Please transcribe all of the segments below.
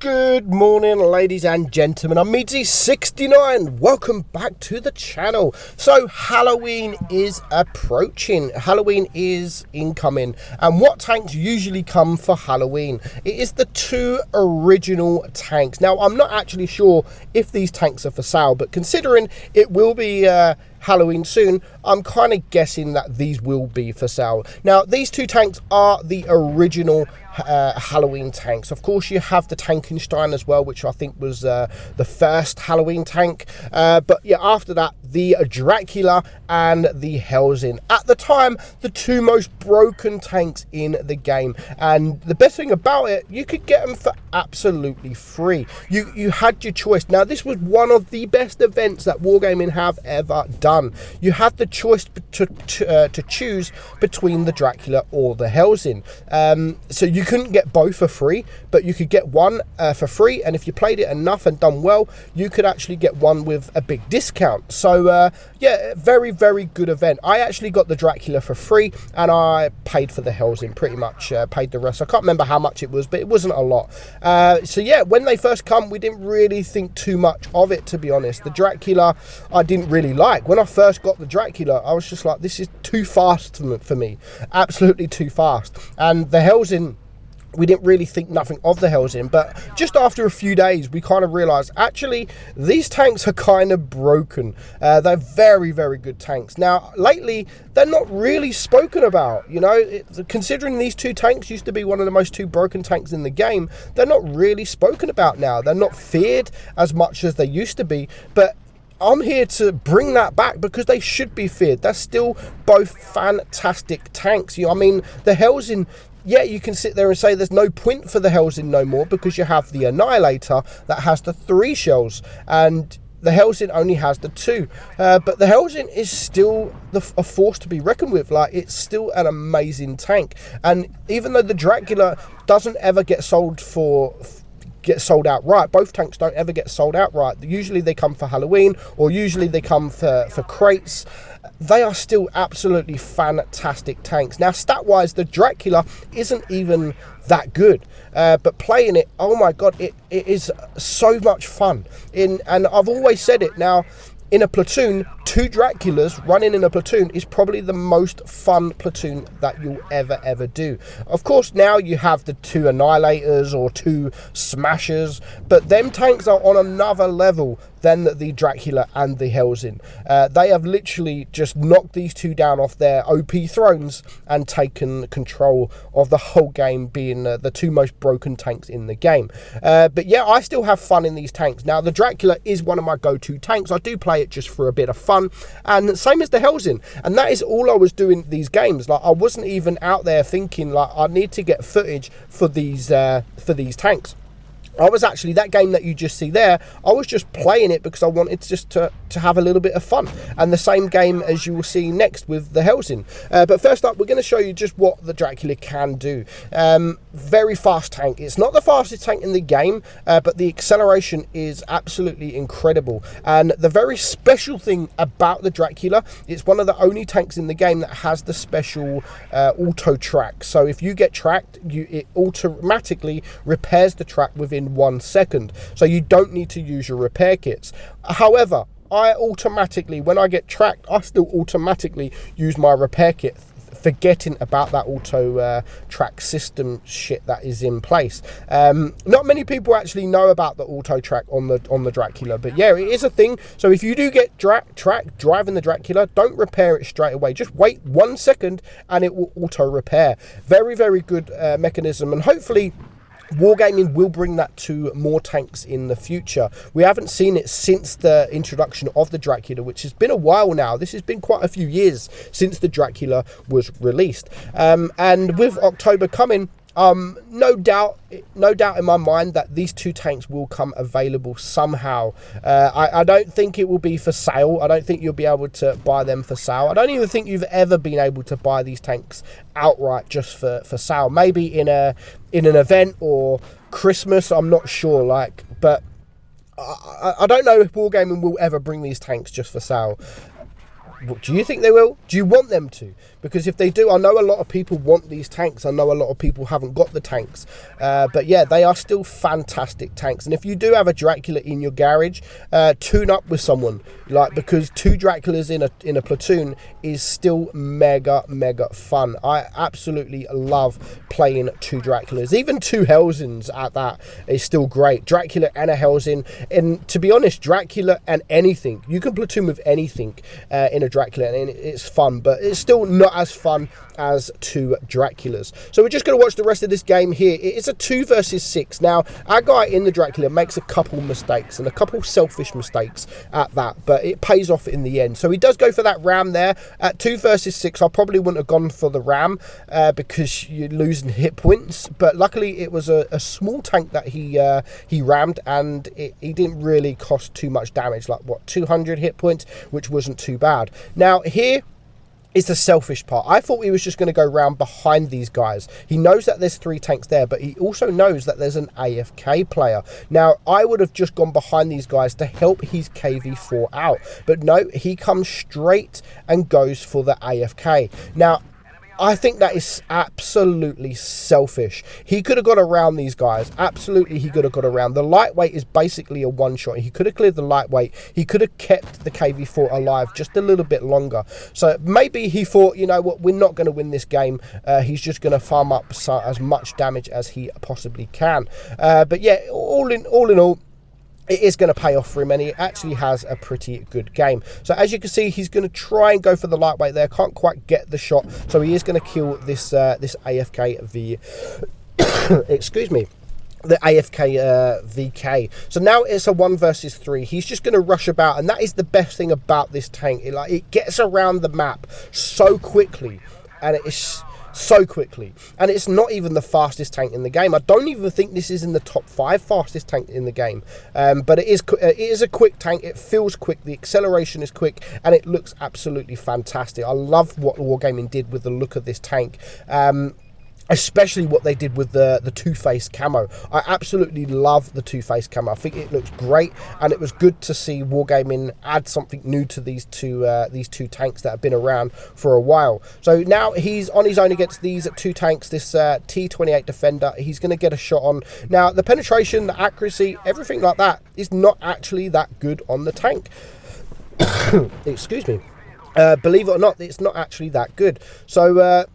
Good morning, ladies and gentlemen. I'm meadsy69. Welcome back to the channel. So Halloween is approaching. Halloween is incoming. And what tanks usually come for Halloween? It is the two original tanks. Now, I'm not actually sure if these tanks are for sale, but considering it will be Halloween soon, I'm kind of guessing that these will be for sale. Now, these two tanks are the original Halloween tanks. Of course, you have the Tankenstein as well, which I think was the first Halloween tank. But yeah, after that, the Dracula and the Hellsing. At the time, the two most broken tanks in the game. And the best thing about it, you could get them for absolutely free. You had your choice. Now, this was one of the best events that Wargaming have ever done. You had the choice to choose between the Dracula or the Hellsing. So you couldn't get both for free, but you could get one for free, and if you played it enough and done well, you could actually get one with a big discount. So yeah, very good event. I actually got the Dracula for free, and I paid for the Hellsing, pretty much paid the rest. I can't remember how much it was, but it wasn't a lot. So yeah, when they first come, we didn't really think too much of it, to be honest. The Dracula I didn't really like. When I first got the Dracula, I was just like, this is too fast for me, absolutely too fast. And the Hellsing, we didn't really think nothing of the Hellsing, but just after a few days, we kind of realized, actually, these tanks are kind of broken. They're very good tanks. Now, lately, they're not really spoken about, you know, considering these two tanks used to be one of the most two broken tanks in the game, they're not really spoken about now. They're not feared as much as they used to be, but I'm here to bring that back because they should be feared. They're still both fantastic tanks. You know, I mean, the Hellsing, yeah, you can sit there and say there's no point for the Hellsing no more because you have the Annihilator that has the 3 shells and the Hellsing only has the 2. But the Hellsing is still a force to be reckoned with. Like, it's still an amazing tank. And even though the Dracula doesn't ever get sold outright, both tanks don't ever get sold outright. Usually they come for Halloween, or usually they come for crates. They are still absolutely fantastic tanks. Now, stat-wise, the Dracula isn't even that good, but playing it, oh my god, it is so much fun. And I've always said it. Now, in a platoon, 2 Draculas running in a platoon is probably the most fun platoon that you'll ever do. Of course, now you have the 2 Annihilators or 2 Smashers, but them tanks are on another level than the Dracula and the Hellsing. They have literally just knocked these two down off their OP thrones and taken control of the whole game, being the 2 most broken tanks in the game. But yeah, I still have fun in these tanks. Now, the Dracula is one of my go-to tanks. I do play it just for a bit of fun, and same as the Hellsing, and that is all I was doing these games. Like, I wasn't even out there thinking like I need to get footage for these tanks. I was actually, that game that you just see there, I was just playing it because I wanted just to have a little bit of fun. And the same game as you will see next with the Hellsing. But first up, we're going to show you just what the Dracula can do. Very fast tank. It's not the fastest tank in the game, but the acceleration is absolutely incredible. And the very special thing about the Dracula, it's one of the only tanks in the game that has the special auto track. So if you get tracked, it automatically repairs the track within 1 second, so you don't need to use your repair kits. However, I automatically, when I get tracked, I still automatically use my repair kit, forgetting about that auto track system shit that is in place. Not many people actually know about the auto track on the Dracula, but yeah, it is a thing. So if you do get tracked driving the Dracula, don't repair it straight away. Just wait 1 second and it will auto repair. Very good mechanism, and hopefully Wargaming will bring that to more tanks in the future. We haven't seen it since the introduction of the Dracula, which has been a while now. This has been quite a few years since the Dracula was released. And with October coming, no doubt in my mind that these 2 tanks will come available somehow. I don't think it will be for sale. I don't think you'll be able to buy them for sale. I don't even think you've ever been able to buy these tanks outright just for sale. Maybe in an event or Christmas, I'm not sure, like, but I don't know if Wargaming will ever bring these tanks just for sale. Do you think they will? Do you want them to? Because if they do, I know a lot of people want these tanks. I know a lot of people haven't got the tanks. But yeah, they are still fantastic tanks. And if you do have a Dracula in your garage, tune up with someone. Like, because 2 Draculas in a platoon is still mega fun. I absolutely love playing 2 Draculas. Even 2 Helsins at that is still great. Dracula and a Helsin. And to be honest, Dracula and anything. You can platoon with anything in a Dracula, and it's fun, but it's still not as fun as 2 Draculas. So we're just going to watch the rest of this game here. It is a 2 versus 6. Now, our guy in the Dracula makes a couple mistakes, and a couple selfish mistakes at that, but it pays off in the end. So he does go for that ram there. At 2 versus 6, I probably wouldn't have gone for the ram because you're losing hit points, but luckily it was a small tank that he rammed, and he didn't really cost too much damage, like what, 200 hit points, which wasn't too bad. Now here is the selfish part. I thought he was just going to go round behind these guys. He knows that there's 3 tanks there, but he also knows that there's an AFK player. Now, I would have just gone behind these guys to help his KV4 out. But no, he comes straight and goes for the AFK. Now, I think that is absolutely selfish. He could have got around these guys. Absolutely, he could have got around. The lightweight is basically a one-shot. He could have cleared the lightweight. He could have kept the KV4 alive just a little bit longer. So maybe he thought, you know what, we're not going to win this game. He's just going to farm up as much damage as he possibly can. But yeah, all in all, it is going to pay off for him, and he actually has a pretty good game. So as you can see, he's going to try and go for the lightweight there. Can't quite get the shot, so he is going to kill this this AFK V. Excuse me. The AFK VK. So now it's a 1 versus 3. He's just going to rush about, and that is the best thing about this tank. It gets around the map so quickly, and it is so quickly, and it's not even the fastest tank in the game. I don't even think this is in the top 5 fastest tank in the game, but it is a quick tank. It feels quick, the acceleration is quick, and it looks absolutely fantastic. I love what Wargaming did with the look of this tank, especially what they did with the two-face camo. I absolutely love the two-face camo. I think it looks great, and it was good to see Wargaming add something new to these two tanks that have been around for a while. So now he's on his own against these 2 tanks, this T28 Defender. He's going to get a shot on. Now, the penetration, the accuracy, everything like that is not actually that good on the tank. Excuse me. Believe it or not, it's not actually that good. So,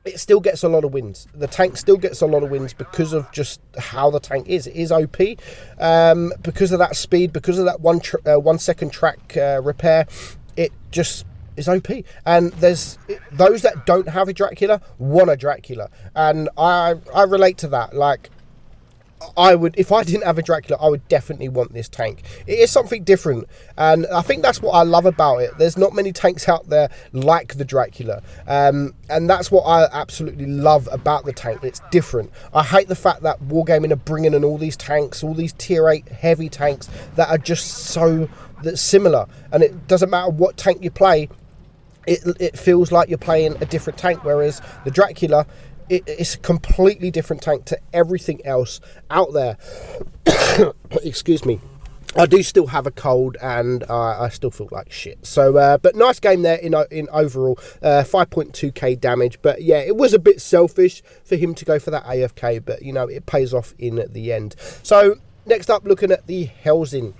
it still gets a lot of wins. The tank still gets a lot of wins because of just how the tank is. It is OP because of that speed, because of that 1 second track repair. It just is OP. And there's those that don't have a Dracula want a Dracula, and I relate to that. Like, I would, if I didn't have a Dracula, I would definitely want this tank. It is something different, and I think that's what I love about it. There's not many tanks out there like the Dracula, and that's what I absolutely love about the tank. It's different. I hate the fact that Wargaming are bringing in all these tanks, all these tier 8 heavy tanks that are just so similar, and it doesn't matter what tank you play, it feels like you're playing a different tank, whereas the Dracula, it's a completely different tank to everything else out there. Excuse me. I do still have a cold, and I still feel like shit. So, but nice game there in overall. 5.2k damage. But yeah, it was a bit selfish for him to go for that AFK, but you know, it pays off in the end. So, next up, looking at the Helsing.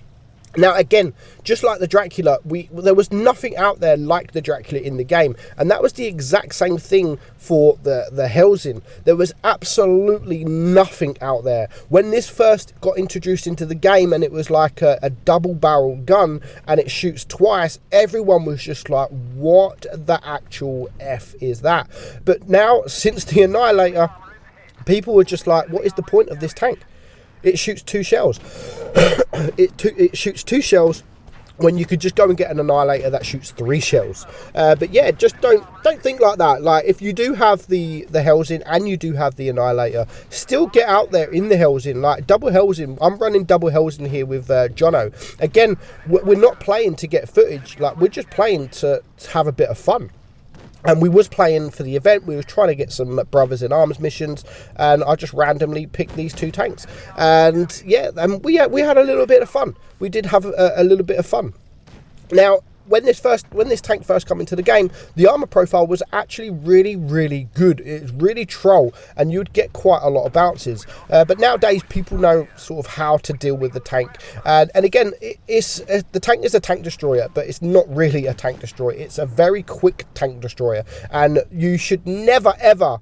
Now, again, just like the Dracula, there was nothing out there like the Dracula in the game, and that was the exact same thing for the Helsing. There was absolutely nothing out there. When this first got introduced into the game, and it was like a double-barrel gun, and it shoots twice, everyone was just like, what the actual F is that? But now, since the Annihilator, people were just like, what is the point of this tank? It shoots 2 shells. It shoots 2 shells when you could just go and get an Annihilator that shoots 3 shells. But yeah, just don't think like that. Like, if you do have the Helsing and you do have the Annihilator, still get out there in the Helsing. Like, double Helsing. I'm running double Helsing here with Jono. Again, we're not playing to get footage. Like, we're just playing to have a bit of fun. And we was playing for the event. We was trying to get some Brothers in Arms missions, and I just randomly picked these 2 tanks. And yeah, and we had a little bit of fun. We did have a little bit of fun. Now, when this tank first came into the game, the armor profile was actually really good. It's really troll, and you'd get quite a lot of bounces. But nowadays, people know sort of how to deal with the tank. And again, the tank is a tank destroyer, but it's not really a tank destroyer. It's a very quick tank destroyer, and you should never ever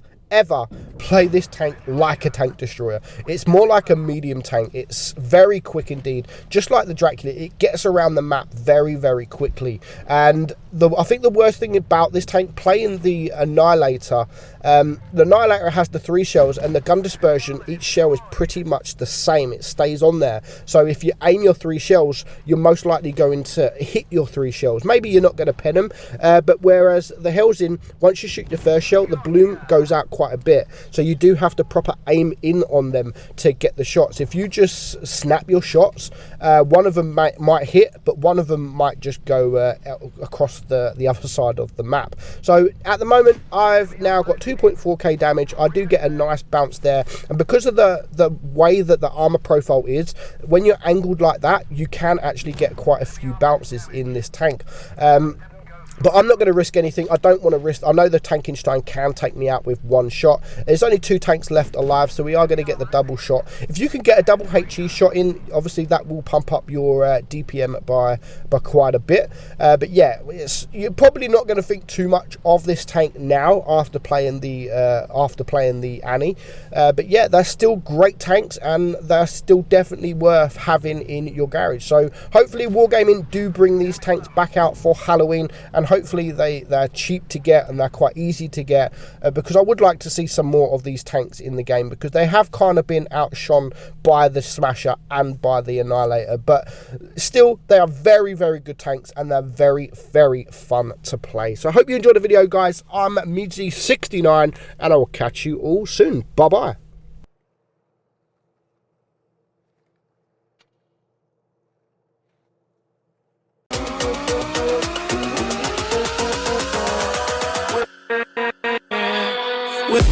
play this tank like a tank destroyer. It's more like a medium tank. It's very quick indeed. Just like the Dracula, it gets around the map very quickly. And I think the worst thing about this tank, playing the Annihilator, the Annihilator has the 3 shells, and the gun dispersion, each shell is pretty much the same. It stays on there. So if you aim your 3 shells, you're most likely going to hit your 3 shells. Maybe you're not going to pen them, but whereas the Hellsing, once you shoot the first shell, the bloom goes out quite a bit. So you do have to proper aim in on them to get the shots. If you just snap your shots, one of them might hit, but one of them might just go across the other side of the map. So at the moment, I've now got 2.4k damage. I do get a nice bounce there, and because of the way that the armor profile is, when you're angled like that, you can actually get quite a few bounces in this tank. But I'm not going to risk anything. I don't want to risk. I know the tanking strain can take me out with 1 shot. There's only 2 tanks left alive, so we are going to get the double shot. If you can get a double HE shot in, obviously that will pump up your DPM by quite a bit. But yeah, you're probably not going to think too much of this tank now after playing the Annie. But yeah, they're still great tanks, and they're still definitely worth having in your garage. So hopefully Wargaming do bring these tanks back out for Halloween, and hopefully they're cheap to get and they're quite easy to get, because I would like to see some more of these tanks in the game, because they have kind of been outshone by the Smasher and by the Annihilator. But still, they are very good tanks, and they're very fun to play. So I hope you enjoyed the video, guys. I'm meadsy69, and I will catch you all soon. Bye bye. With